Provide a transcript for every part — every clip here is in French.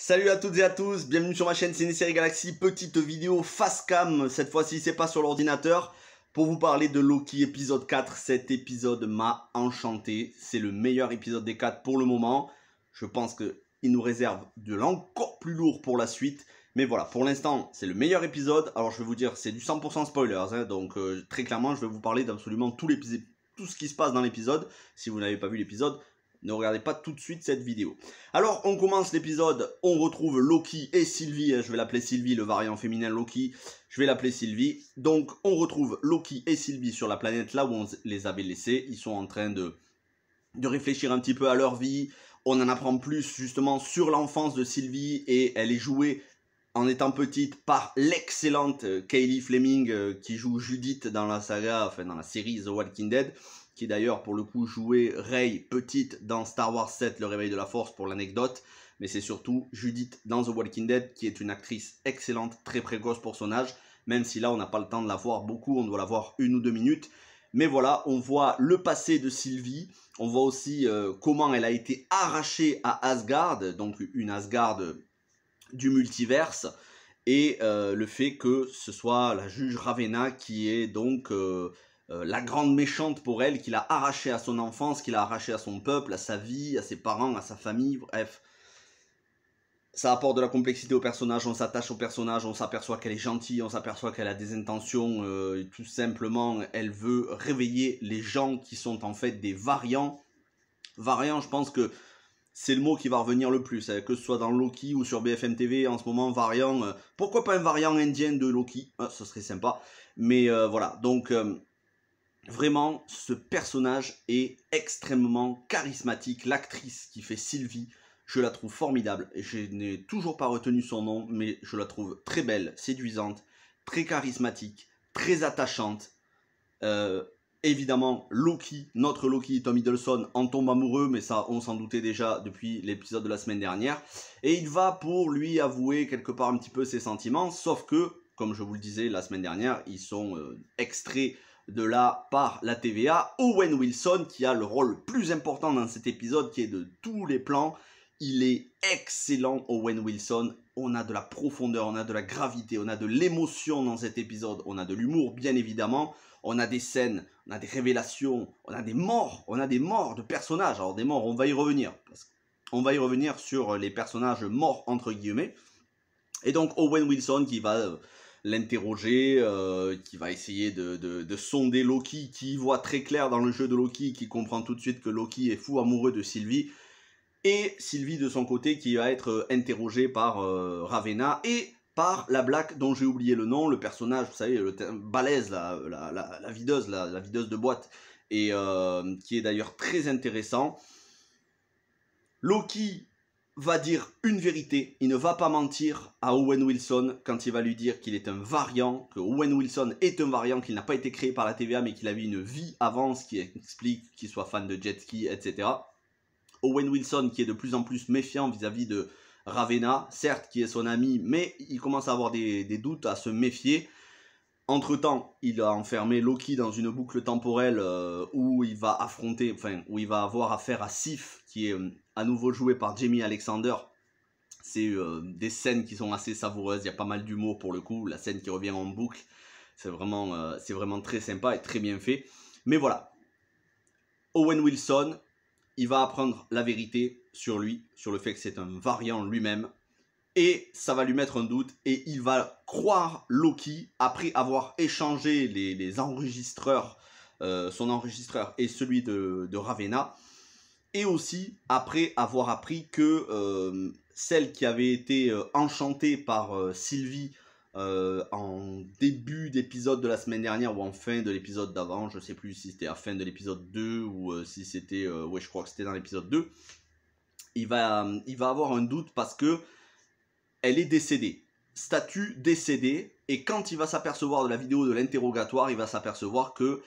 Salut à toutes et à tous, bienvenue sur ma chaîne Ciné-Série Galaxy, petite vidéo face cam, cette fois-ci c'est pas sur l'ordinateur, pour vous parler de Loki épisode 4. Cet épisode m'a enchanté, c'est le meilleur épisode des 4 pour le moment, je pense qu'il nous réserve de l'encore plus lourd pour la suite, mais voilà, pour l'instant c'est le meilleur épisode. Alors je vais vous dire, c'est du 100% spoilers, hein, donc très clairement je vais vous parler d'absolument tout ce qui se passe dans l'épisode. Si vous n'avez pas vu l'épisode, ne regardez pas tout de suite cette vidéo. Alors, on commence l'épisode, on retrouve Loki et Sylvie, je vais l'appeler Sylvie, le variant féminin Loki, je vais l'appeler Sylvie. Donc, on retrouve Loki et Sylvie sur la planète là où on les avait laissés. Ils sont en train de réfléchir un petit peu à leur vie. On en apprend plus justement sur l'enfance de Sylvie et elle est jouée en étant petite par l'excellente Kaylee Fleming qui joue Judith dans la saga, enfin dans la série The Walking Dead, qui d'ailleurs pour le coup jouait Rey petite dans Star Wars 7 Le Réveil de la Force pour l'anecdote, mais c'est surtout Judith dans The Walking Dead qui est une actrice excellente, très précoce pour son âge, même si là on n'a pas le temps de la voir beaucoup, on doit la voir 1 ou 2 minutes. Mais voilà, on voit le passé de Sylvie, on voit aussi comment elle a été arrachée à Asgard, donc une Asgard du multiverse, et le fait que ce soit la juge Ravena qui est donc la grande méchante pour elle, qui l'a arrachée à son enfance, qui l'a arrachée à son peuple, à sa vie, à ses parents, à sa famille, bref. Ça apporte de la complexité au personnage, on s'attache au personnage, on s'aperçoit qu'elle est gentille, on s'aperçoit qu'elle a des intentions, tout simplement, elle veut réveiller les gens qui sont en fait des variants. Variants, je pense que c'est le mot qui va revenir le plus, que ce soit dans Loki ou sur BFM TV en ce moment, variant. Pourquoi pas un variant indien de Loki, ce serait sympa. Mais voilà, donc vraiment, ce personnage est extrêmement charismatique. L'actrice qui fait Sylvie, je la trouve formidable. Et je n'ai toujours pas retenu son nom, mais je la trouve très belle, séduisante, très charismatique, très attachante. Évidemment, Loki, notre Loki, Tom Hiddleston, en tombe amoureux, mais ça, on s'en doutait déjà depuis l'épisode de la semaine dernière. Et il va pour lui avouer quelque part un petit peu ses sentiments, sauf que, comme je vous le disais la semaine dernière, ils sont extraits de là par la TVA. Owen Wilson, qui a le rôle le plus important dans cet épisode, qui est de tous les plans. Il est excellent, Owen Wilson. On a de la profondeur, on a de la gravité, on a de l'émotion dans cet épisode. On a de l'humour, bien évidemment. On a des scènes, on a des révélations, on a des morts de personnages. Alors des morts, on va y revenir. On va y revenir sur les personnages morts, entre guillemets. Et donc Owen Wilson qui va l'interroger, qui va essayer de sonder Loki, qui voit très clair dans le jeu de Loki, qui comprend tout de suite que Loki est fou amoureux de Sylvie. Et Sylvie de son côté qui va être interrogée par Ravena et par la Black dont j'ai oublié le nom, le personnage, vous savez, balèze, la videuse, la videuse de boîte, et qui est d'ailleurs très intéressant. Loki va dire une vérité, il ne va pas mentir à Owen Wilson quand il va lui dire qu'il est un variant, que Owen Wilson est un variant, qu'il n'a pas été créé par la TVA mais qu'il avait une vie avant, ce qui explique qu'il soit fan de jet ski, etc. Owen Wilson qui est de plus en plus méfiant vis-à-vis de Ravena, certes qui est son ami, mais il commence à avoir des doutes, à se méfier. Entre-temps, il a enfermé Loki dans une boucle temporelle où il va affronter, enfin, où il va avoir affaire à Sif, qui est à nouveau joué par Jamie Alexander. C'est des scènes qui sont assez savoureuses, il y a pas mal d'humour pour le coup, la scène qui revient en boucle, c'est vraiment très sympa et très bien fait. Mais voilà, Owen Wilson, il va apprendre la vérité sur lui, sur le fait que c'est un variant lui-même. Et ça va lui mettre un doute et il va croire Loki après avoir échangé les enregistreurs, son enregistreur et celui de Ravena. Et aussi après avoir appris que celle qui avait été enchantée par Sylvie en début d'épisode de la semaine dernière ou en fin de l'épisode d'avant, je sais plus si c'était à la fin de l'épisode 2 ou si c'était, ouais je crois que c'était dans l'épisode 2, il va avoir un doute parce que elle est décédée, statut décédé, et quand il va s'apercevoir de la vidéo de l'interrogatoire, il va s'apercevoir que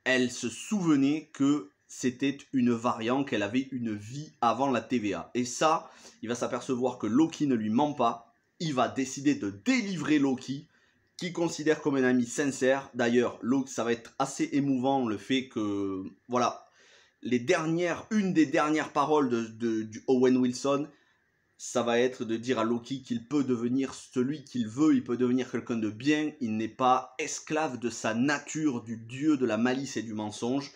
elle se souvenait que c'était une variante, qu'elle avait une vie avant la TVA. Et ça, il va s'apercevoir que Loki ne lui ment pas, il va décider de délivrer Loki, qu'il considère comme un ami sincère. D'ailleurs, ça va être assez émouvant le fait que, voilà, une des dernières paroles du Owen Wilson, ça va être de dire à Loki qu'il peut devenir celui qu'il veut, il peut devenir quelqu'un de bien, il n'est pas esclave de sa nature, du dieu de la malice et du mensonge.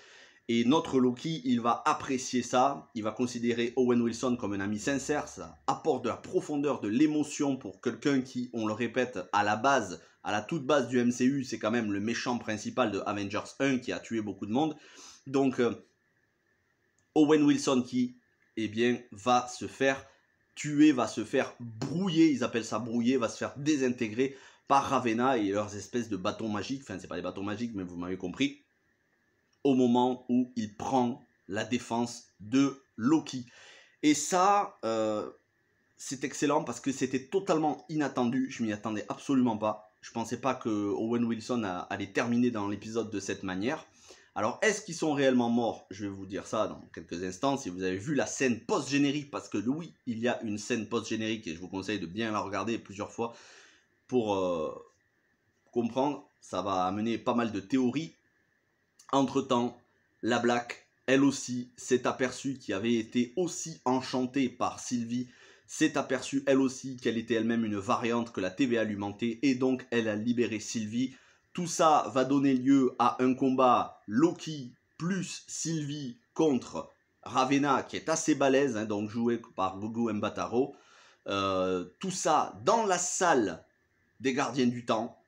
Et notre Loki, il va apprécier ça, il va considérer Owen Wilson comme un ami sincère, ça apporte de la profondeur, de l'émotion pour quelqu'un qui, on le répète, à la base, à la toute base du MCU, c'est quand même le méchant principal de Avengers 1 qui a tué beaucoup de monde. Donc, Owen Wilson qui, eh bien, va se faire tuer, va se faire brouiller, ils appellent ça brouiller, va se faire désintégrer par Ravenna et leurs espèces de bâtons magiques, enfin c'est pas des bâtons magiques mais vous m'avez compris, au moment où il prend la défense de Loki. Et ça, c'est excellent parce que c'était totalement inattendu, je m'y attendais absolument pas, je pensais pas que Owen Wilson allait terminer dans l'épisode de cette manière. Alors, est-ce qu'ils sont réellement morts? Je vais vous dire ça dans quelques instants. Si vous avez vu la scène post-générique, parce que oui, il y a une scène post-générique et je vous conseille de bien la regarder plusieurs fois pour comprendre. Ça va amener pas mal de théories. Entre-temps, la Black, elle aussi, s'est aperçue qui avait été aussi enchantée par Sylvie, s'est aperçue elle aussi qu'elle était elle-même une variante que la TVA lui mentait et donc elle a libéré Sylvie. Tout ça va donner lieu à un combat Loki plus Sylvie contre Ravenna qui est assez balèze, hein, donc joué par Gugu Mbatha-Raw. Tout ça dans la salle des Gardiens du Temps.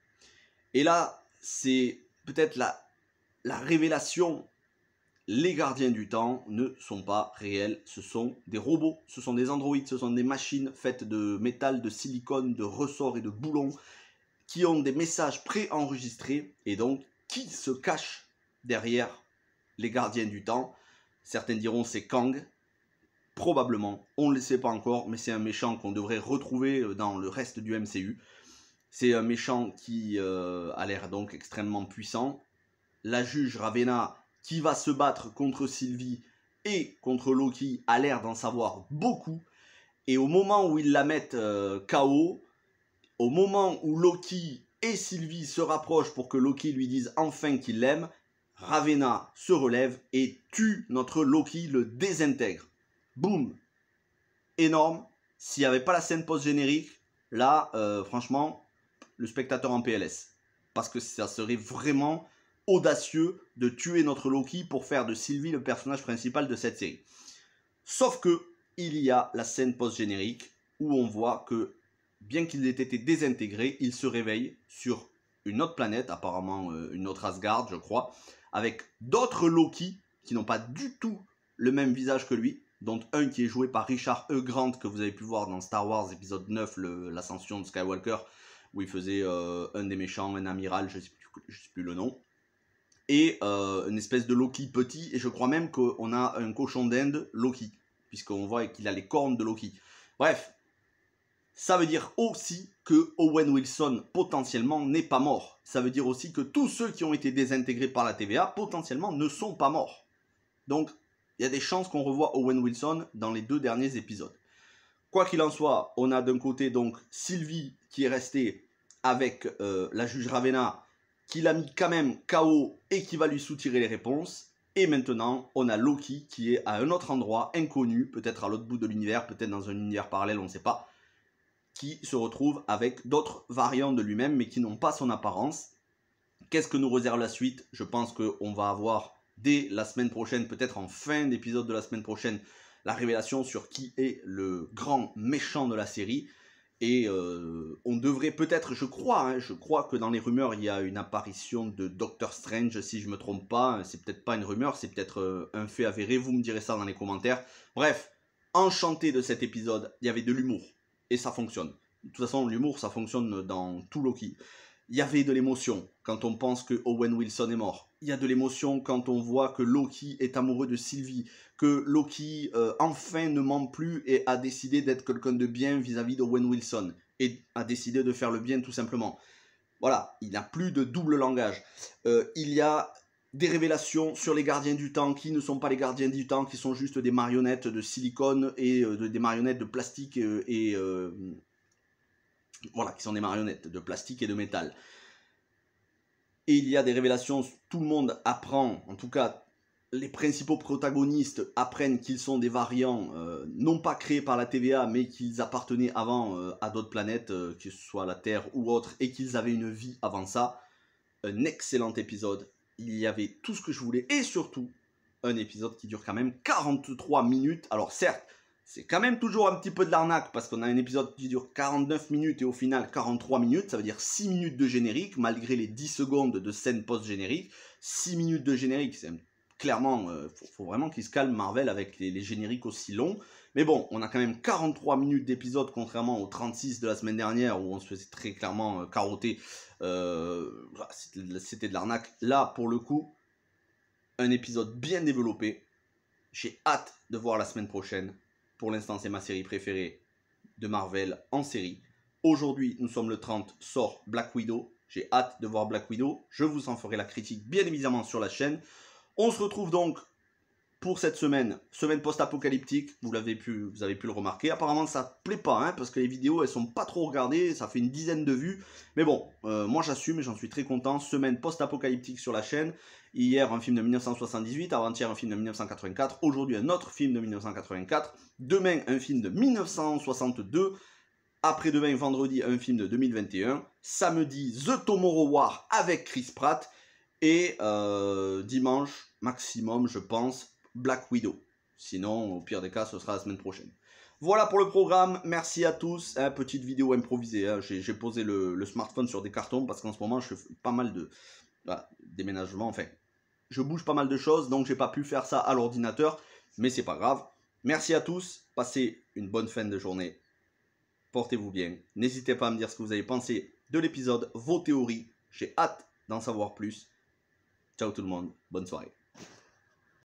Et là, c'est peut-être la révélation. Les Gardiens du Temps ne sont pas réels, ce sont des robots, ce sont des androïdes, ce sont des machines faites de métal, de silicone, de ressorts et de boulons qui ont des messages préenregistrés et donc qui se cachent derrière les Gardiens du Temps. Certains diront c'est Kang, probablement, on ne le sait pas encore, mais c'est un méchant qu'on devrait retrouver dans le reste du MCU. C'est un méchant qui a l'air donc extrêmement puissant. La juge Ravenna qui va se battre contre Sylvie et contre Loki a l'air d'en savoir beaucoup. Et au moment où ils la mettent KO, au moment où Loki et Sylvie se rapprochent pour que Loki lui dise enfin qu'il l'aime, Ravenna se relève et tue notre Loki, le désintègre. Boum. Énorme. S'il n'y avait pas la scène post-générique, là, franchement, le spectateur en PLS. Parce que ça serait vraiment audacieux de tuer notre Loki pour faire de Sylvie le personnage principal de cette série. Sauf que il y a la scène post-générique où on voit que bien qu'il ait été désintégré, il se réveille sur une autre planète, apparemment une autre Asgard, je crois, avec d'autres Loki qui n'ont pas du tout le même visage que lui, dont un qui est joué par Richard E. Grant, que vous avez pu voir dans Star Wars épisode 9, l'ascension de Skywalker, où il faisait un des méchants, un amiral, je ne sais plus le nom, et une espèce de Loki petit, et je crois même qu'on a un cochon d'Inde Loki, puisqu'on voit qu'il a les cornes de Loki. Bref, ça veut dire aussi que Owen Wilson potentiellement n'est pas mort. Ça veut dire aussi que tous ceux qui ont été désintégrés par la TVA potentiellement ne sont pas morts. Donc, il y a des chances qu'on revoie Owen Wilson dans les 2 derniers épisodes. Quoi qu'il en soit, on a d'un côté donc Sylvie qui est restée avec la juge Ravenna, qui l'a mis quand même KO et qui va lui soutirer les réponses. Et maintenant, on a Loki qui est à un autre endroit, inconnu, peut-être à l'autre bout de l'univers, peut-être dans un univers parallèle, on ne sait pas, qui se retrouve avec d'autres variants de lui-même, mais qui n'ont pas son apparence. Qu'est-ce que nous réserve la suite? Je pense qu'on va avoir dès la semaine prochaine, peut-être en fin d'épisode de la semaine prochaine, la révélation sur qui est le grand méchant de la série. Et on devrait peut-être, je crois que dans les rumeurs, il y a une apparition de Doctor Strange, si je ne me trompe pas. C'est peut-être pas une rumeur, c'est peut-être un fait avéré. Vous me direz ça dans les commentaires. Bref, enchanté de cet épisode. Il y avait de l'humour. Et ça fonctionne. De toute façon, l'humour, ça fonctionne dans tout Loki. Il y avait de l'émotion quand on pense que Owen Wilson est mort. Il y a de l'émotion quand on voit que Loki est amoureux de Sylvie, que Loki enfin ne ment plus et a décidé d'être quelqu'un de bien vis-à-vis d'Owen Wilson et a décidé de faire le bien tout simplement. Voilà, il n'y a plus de double langage. Il y a des révélations sur les gardiens du temps qui ne sont pas les gardiens du temps, qui sont juste des marionnettes de silicone et des marionnettes de plastique voilà, qui sont des marionnettes de plastique et de métal. Et il y a des révélations, tout le monde apprend, en tout cas, les principaux protagonistes apprennent qu'ils sont des variants non pas créés par la TVA, mais qu'ils appartenaient avant à d'autres planètes, que ce soit la Terre ou autre, et qu'ils avaient une vie avant ça. Un excellent épisode. Il y avait tout ce que je voulais, et surtout, un épisode qui dure quand même 43 minutes. Alors certes, c'est quand même toujours un petit peu de l'arnaque, parce qu'on a un épisode qui dure 49 minutes, et au final 43 minutes, ça veut dire 6 minutes de générique, malgré les 10 secondes de scène post-générique. 6 minutes de générique, c'est clairement, faut vraiment qu'ils se calment Marvel avec les génériques aussi longs. Mais bon, on a quand même 43 minutes d'épisode, contrairement aux 36 de la semaine dernière, où on se faisait très clairement carotter. C'était de l'arnaque. Là, pour le coup, un épisode bien développé. J'ai hâte de voir la semaine prochaine. Pour l'instant, c'est ma série préférée de Marvel en série. Aujourd'hui, nous sommes le 30, sort Black Widow. J'ai hâte de voir Black Widow. Je vous en ferai la critique, bien évidemment, sur la chaîne. On se retrouve donc pour cette semaine post-apocalyptique. Vous avez pu le remarquer. Apparemment, ça plaît pas, hein, parce que les vidéos, elles sont pas trop regardées. Ça fait une dizaine de vues. Mais bon, moi j'assume et j'en suis très content. Semaine post-apocalyptique sur la chaîne. Hier, un film de 1978. Avant-hier, un film de 1984. Aujourd'hui, un autre film de 1984. Demain, un film de 1962. Après-demain, vendredi, un film de 2021. Samedi, The Tomorrow War avec Chris Pratt. Et dimanche, maximum, je pense, Black Widow. Sinon, au pire des cas, ce sera la semaine prochaine. Voilà pour le programme. Merci à tous. Petite vidéo improvisée. Hein. J'ai posé le smartphone sur des cartons parce qu'en ce moment, je fais pas mal de déménagements. Enfin, je bouge pas mal de choses, donc j'ai pas pu faire ça à l'ordinateur. Mais c'est pas grave. Merci à tous. Passez une bonne fin de journée. Portez-vous bien. N'hésitez pas à me dire ce que vous avez pensé de l'épisode, vos théories. J'ai hâte d'en savoir plus. Ciao tout le monde, bonne soirée.